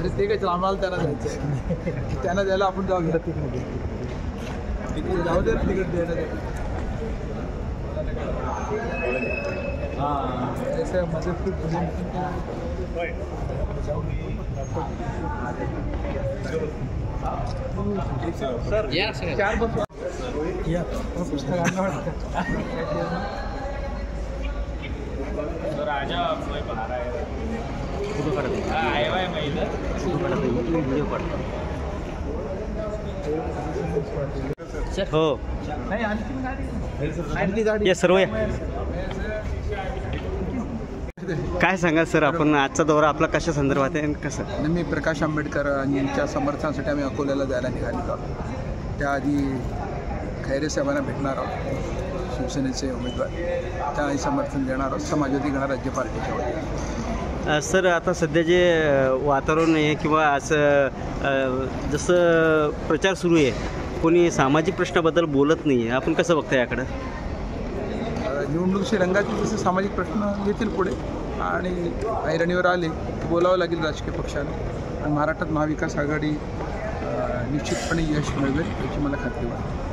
अरे ते काय आम्हाला त्यांना जायचं त्यांना द्यायला आपण जाऊ घरात तिकडे जाऊ दे तिकडे द्यायला ऐसे मध्ये खूप सर चार बस या पुस्तकांना राजा बाहर आहे फोटो काढतो आहे बाय महिला फोटो काढतो व्हिडिओ काढतो हो नाही आणखी गाडी या सर्व काय सांगा सर आपण आजचा दौरा आपला कशा संदर्भात आहे आणि कसं मी प्रकाश आंबेडकर यांच्या समर्थनासाठी आम्ही अकोल्याला जायला निघालेलो आहोत त्याआधी खैरे साहेबांना भेटणार आहोत शिवसेनेचे उमेदवार त्याआधी समर्थन देणार आहोत समाजवादी गणराज्य पार्टीच्या वतीने सर आता सध्या जे वातावरण आहे किंवा असं जसं प्रचार सुरू आहे कोणी सामाजिक प्रश्नाबद्दल बोलत नाही आहे आपण कसं बघता याकडं निवडणुकीची रंगातील जसे सामाजिक प्रश्न येतील पुढे आणि ऐरणीवर आले बोलावं लागेल राजकीय पक्षाने आणि महाराष्ट्रात महाविकास आघाडी निश्चितपणे यश मिळवेल याची मला खात्री वाटते